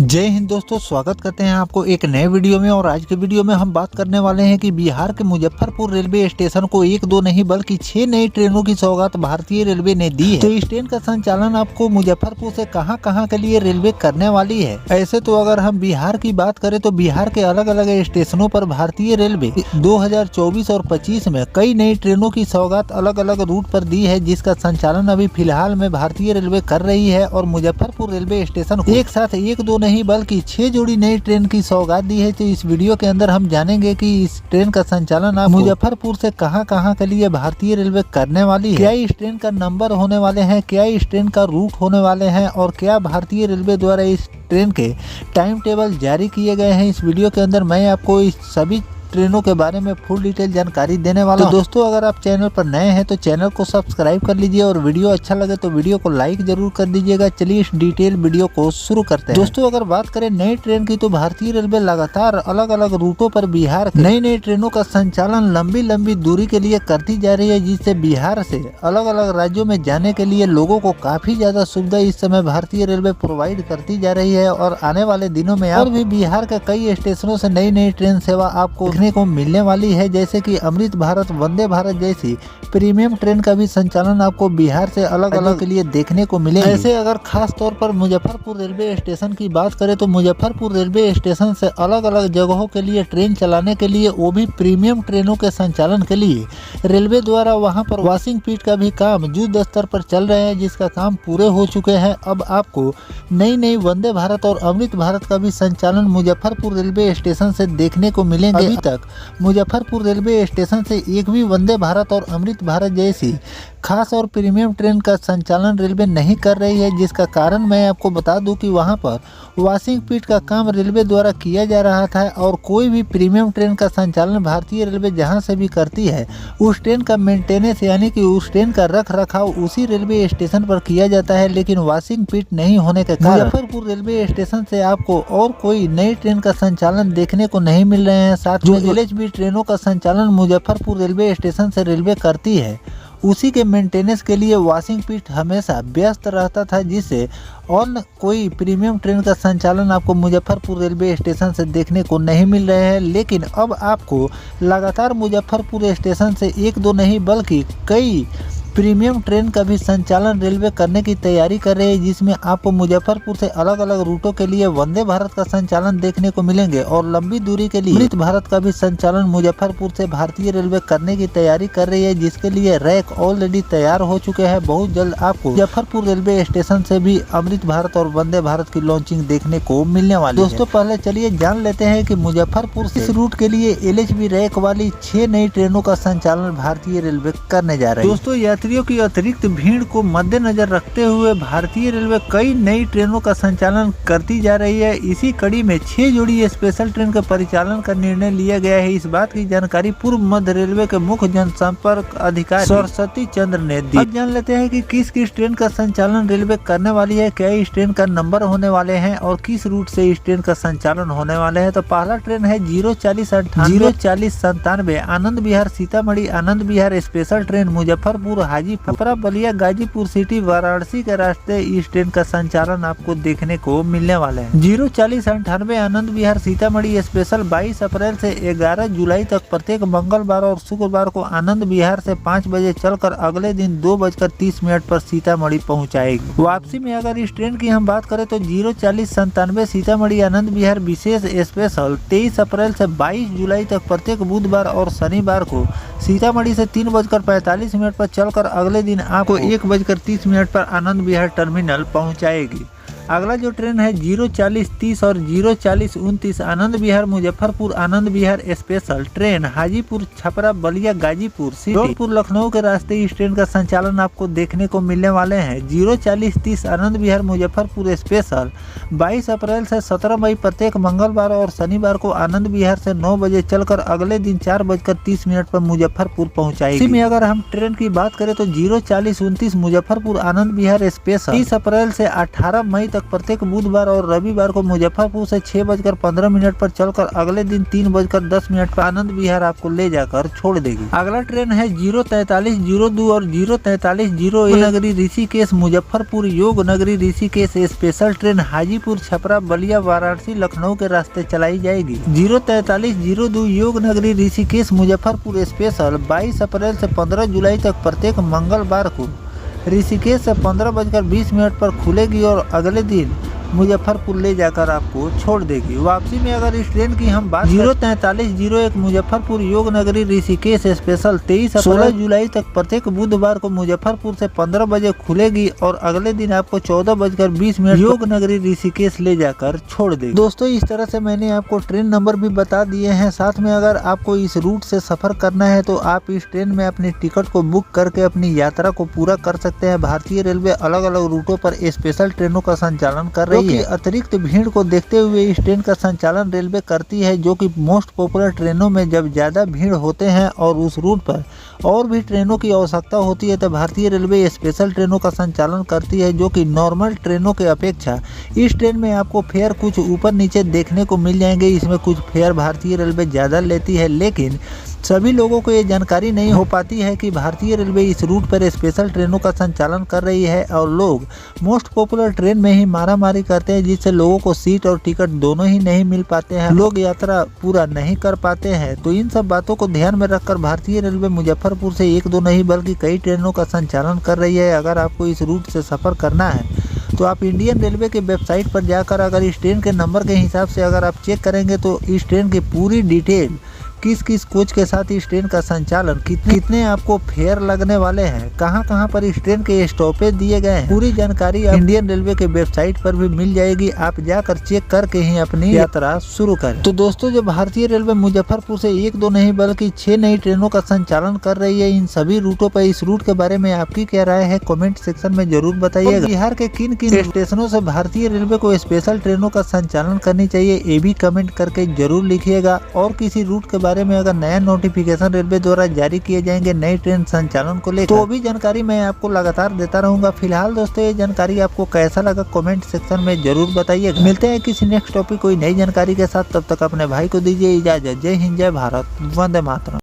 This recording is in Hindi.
जय हिंद दोस्तों, स्वागत करते हैं आपको एक नए वीडियो में। और आज के वीडियो में हम बात करने वाले हैं कि बिहार के मुजफ्फरपुर रेलवे स्टेशन को एक दो नहीं बल्कि 6 नई ट्रेनों की सौगात भारतीय रेलवे ने दी है। तो इस ट्रेन का संचालन आपको मुजफ्फरपुर से कहां के लिए रेलवे करने वाली है। ऐसे तो अगर हम बिहार की बात करें तो बिहार के अलग अलग स्टेशनों पर भारतीय रेलवे 2024 और 25 में कई नई ट्रेनों की सौगात अलग अलग रूट पर दी है, जिसका संचालन अभी फिलहाल में भारतीय रेलवे कर रही है। और मुजफ्फरपुर रेलवे स्टेशन को एक साथ एक दो नहीं बल्कि 6 जोड़ी नई ट्रेन की सौगात दी है। तो इस वीडियो के अंदर हम जानेंगे कि इस ट्रेन का संचालन आप मुजफ्फरपुर से कहां के लिए भारतीय रेलवे करने वाली है, क्या इस ट्रेन का नंबर होने वाले हैं, क्या इस ट्रेन का रूट होने वाले हैं और क्या भारतीय रेलवे द्वारा इस ट्रेन के टाइम टेबल जारी किए गए हैं। इस वीडियो के अंदर मैं आपको इस सभी ट्रेनों के बारे में फुल डिटेल जानकारी देने वाला हूं। तो दोस्तों, अगर आप चैनल पर नए हैं तो चैनल को सब्सक्राइब कर लीजिए और वीडियो अच्छा लगे तो वीडियो को लाइक जरूर कर दीजिएगा। चलिए इस डिटेल वीडियो को शुरू करते हैं। दोस्तों, अगर बात करें नई ट्रेन की तो भारतीय रेलवे लगातार अलग अलग रूटों पर बिहार नई ट्रेनों का संचालन लंबी दूरी के लिए करती जा रही है, जिससे बिहार से अलग अलग राज्यों में जाने के लिए लोगों को काफी ज्यादा सुविधा इस समय भारतीय रेलवे प्रोवाइड करती जा रही है। और आने वाले दिनों में और भी बिहार के कई स्टेशनों से नई ट्रेन सेवा आपको को मिलने वाली है, जैसे कि अमृत भारत, वंदे भारत जैसी प्रीमियम ट्रेन का भी संचालन आपको बिहार से अलग अलग के लिए देखने को मिलेगा। ऐसे अगर खास तौर पर मुजफ्फरपुर रेलवे स्टेशन की बात करें तो मुजफ्फरपुर रेलवे स्टेशन से अलग अलग जगहों के लिए ट्रेन चलाने के लिए, वो भी प्रीमियम ट्रेनों के संचालन के लिए रेलवे द्वारा वहां पर वॉशिंग पिट का भी काम युद्ध स्तर पर चल रहे हैं, जिसका काम पूरे हो चुके हैं। अब आपको नई वंदे भारत और अमृत भारत का भी संचालन मुजफ्फरपुर रेलवे स्टेशन से देखने को मिलेंगे। अभी तक मुजफ्फरपुर रेलवे स्टेशन से एक भी वंदे भारत और अमृत भारत जैसी खास और प्रीमियम ट्रेन का संचालन रेलवे नहीं कर रही है, जिसका कारण मैं आपको बता दूं कि वहां पर वॉशिंग पिट का काम रेलवे द्वारा किया जा रहा था। और कोई भी प्रीमियम ट्रेन का संचालन भारतीय रेलवे जहां से भी करती है, उस ट्रेन का मेंटेनेंस यानी कि उस ट्रेन का रख रखाव उसी रेलवे स्टेशन पर किया जाता है। लेकिन वॉशिंग पिट नहीं होने के कारण मुजफ्फरपुर रेलवे स्टेशन से आपको और कोई नई ट्रेन का संचालन देखने को नहीं मिल रहे हैं। साथ ही LHB ट्रेनों का संचालन मुजफ्फरपुर रेलवे स्टेशन से रेलवे करती है, उसी के मेंटेनेंस के लिए वॉशिंग पिट हमेशा व्यस्त रहता था, जिससे और कोई प्रीमियम ट्रेन का संचालन आपको मुजफ्फरपुर रेलवे स्टेशन से देखने को नहीं मिल रहे हैं। लेकिन अब आपको लगातार मुजफ्फरपुर स्टेशन से एक दो नहीं बल्कि कई प्रीमियम ट्रेन का भी संचालन रेलवे करने की तैयारी कर रही है, जिसमें आपको मुजफ्फरपुर से अलग अलग रूटों के लिए वंदे भारत का संचालन देखने को मिलेंगे और लंबी दूरी के लिए अमृत भारत का भी संचालन मुजफ्फरपुर से भारतीय रेलवे करने की तैयारी कर रही है, जिसके लिए रैक ऑलरेडी तैयार हो चुके हैं। बहुत जल्द आपको मुजफ्फरपुर रेलवे स्टेशन से भी अमृत भारत और वंदे भारत की लॉन्चिंग देखने को मिलने वाली है। दोस्तों, पहले चलिए जान लेते हैं कि मुजफ्फरपुर से इस रूट के लिए LHB रैक वाली 6 नई ट्रेनों का संचालन भारतीय रेलवे करने जा रही है। दोस्तों, यात्रियों की अतिरिक्त भीड़ को मद्देनजर रखते हुए भारतीय रेलवे कई नई ट्रेनों का संचालन करती जा रही है। इसी कड़ी में 6 जोड़ी स्पेशल ट्रेन का परिचालन का निर्णय लिया गया है। इस बात की जानकारी पूर्व मध्य रेलवे के मुख्य जनसंपर्क अधिकारी सरस्वती चंद्र ने दी। अब जान लेते हैं कि किस ट्रेन का संचालन रेलवे करने वाली है, क्या इस ट्रेन का नंबर होने वाले हैं और किस रूट से इस ट्रेन का संचालन होने वाले हैं। तो पहला ट्रेन है 04097 आनंद विहार सीतामढ़ी आनंद विहार स्पेशल ट्रेन मुजफ्फरपुर हाजी छपरा बलिया गाजीपुर सिटी वाराणसी के रास्ते इस ट्रेन का संचालन आपको देखने को मिलने वाले हैं। 04098 आनंद विहार सीतामढ़ी स्पेशल 22 अप्रैल से 11 जुलाई तक प्रत्येक मंगलवार और शुक्रवार को आनंद विहार से 5 बजे चलकर अगले दिन 2:30 पर सीतामढ़ी पहुंचाएगी। वापसी में अगर इस ट्रेन की हम बात करें तो 04097 सीतामढ़ी आनंद विहार विशेष स्पेशल 23 अप्रैल से 22 जुलाई तक प्रत्येक बुधवार और शनिवार को सीतामढ़ी से 3:45 पर चलकर अगले दिन आपको 1:30 पर आनंद विहार टर्मिनल पहुंचाएगी। अगला जो ट्रेन है 04030 और 04029 Anand Vihar Muzaffarpur Anand Vihar special train Hajipur Chhapra Ballia Ghazipur city Lucknow के रास्ते इस ट्रेन का संचालन आपको देखने को मिलने वाले हैं। 04030 आनंद विहार मुजफ्फरपुर स्पेशल 22 अप्रैल से 17 मई प्रत्येक मंगलवार और शनिवार को आनंद विहार से 9 बजे चलकर अगले दिन 4:30 पर मुजफ्फरपुर पहुँचाएगी। इसी में अगर हम ट्रेन की बात करें तो 04029 मुजफ्फरपुर आनंद विहार स्पेशल 30 अप्रैल से 18 मई तक तक प्रत्येक बुधवार और रविवार को मुजफ्फरपुर से 6:15 पर चलकर अगले दिन 3:10 पर आनंद विहार आपको ले जाकर छोड़ देगी। अगला ट्रेन है 04302 और 04301 नगरी ऋषिकेश मुजफ्फरपुर योग नगरी ऋषिकेश स्पेशल ट्रेन हाजीपुर छपरा बलिया वाराणसी लखनऊ के रास्ते चलाई जाएगी। 04302 योग नगरी ऋषिकेश मुजफ्फरपुर स्पेशल 22 अप्रैल से 15 जुलाई तक प्रत्येक मंगलवार को ऋषिकेश से 15:20 पर खुलेगी और अगले दिन मुजफ्फरपुर ले जाकर आपको छोड़ देगी। वापसी में अगर इस ट्रेन की हम बात 04301 मुजफ्फरपुर योग नगरी ऋषिकेश स्पेशल 16 जुलाई तक प्रत्येक बुधवार को मुजफ्फरपुर से 15 बजे खुलेगी और अगले दिन आपको 14:20 योग नगरी ऋषिकेश ले जाकर छोड़ देगी। दोस्तों इस तरह से मैंने आपको ट्रेन नंबर भी बता दिए हैं। साथ में अगर आपको इस रूट से सफर करना है तो आप इस ट्रेन में अपनी टिकट को बुक करके अपनी यात्रा को पूरा कर सकते हैं। भारतीय रेलवे अलग अलग रूटों पर स्पेशल ट्रेनों का संचालन कर रही है। अतिरिक्त भीड़ को देखते हुए इस ट्रेन का संचालन रेलवे करती है, जो कि मोस्ट पॉपुलर ट्रेनों में जब ज्यादा भीड़ होते हैं और उस रूट पर और भी ट्रेनों की आवश्यकता होती है तो भारतीय रेलवे स्पेशल ट्रेनों का संचालन करती है, जो कि नॉर्मल ट्रेनों के अपेक्षा इस ट्रेन में आपको फेयर कुछ ऊपर नीचे देखने को मिल जाएंगे। इसमें कुछ फेयर भारतीय रेलवे ज़्यादा लेती है, लेकिन सभी लोगों को ये जानकारी नहीं हो पाती है कि भारतीय रेलवे इस रूट पर स्पेशल ट्रेनों का संचालन कर रही है और लोग मोस्ट पॉपुलर ट्रेन में ही मारामारी करते हैं, जिससे लोगों को सीट और टिकट दोनों ही नहीं मिल पाते हैं, लोग यात्रा पूरा नहीं कर पाते हैं। तो इन सब बातों को ध्यान में रखकर भारतीय रेलवे मुजफ्फरपुर से 1-2 नहीं बल्कि कई ट्रेनों का संचालन कर रही है। अगर आपको इस रूट से सफ़र करना है तो आप इंडियन रेलवे के वेबसाइट पर जाकर अगर इस ट्रेन के नंबर के हिसाब से अगर आप चेक करेंगे तो इस ट्रेन की पूरी डिटेल, किस किस कोच के साथ इस ट्रेन का संचालन, कितने आपको फेयर लगने वाले हैं, कहां पर इस ट्रेन के स्टॉपेज दिए गए हैं, पूरी जानकारी इंडियन रेलवे के वेबसाइट पर भी मिल जाएगी। आप जाकर चेक करके ही अपनी यात्रा शुरू करें। तो दोस्तों जो भारतीय रेलवे मुजफ्फरपुर से 1-2 नहीं बल्कि 6 नई ट्रेनों का संचालन कर रही है, इन सभी रूटों पर इस रूट के बारे में आपकी क्या राय है कॉमेंट सेक्शन में जरूर बताइएगा। बिहार के किन किन स्टेशनों से भारतीय रेलवे को स्पेशल ट्रेनों का संचालन करनी चाहिए ये भी कमेंट करके जरूर लिखिएगा। और किसी रूट के बारे में अगर नया नोटिफिकेशन रेलवे द्वारा जारी किए जाएंगे नई ट्रेन संचालन को लेकर तो भी जानकारी मैं आपको लगातार देता रहूंगा। फिलहाल दोस्तों ये जानकारी आपको कैसा लगा कमेंट सेक्शन में जरूर बताइएगा। मिलते हैं किसी नेक्स्ट टॉपिक कोई नई जानकारी के साथ, तब तक अपने भाई को दीजिए इजाजत। जय हिंद, जय भारत, वंदे मातरम।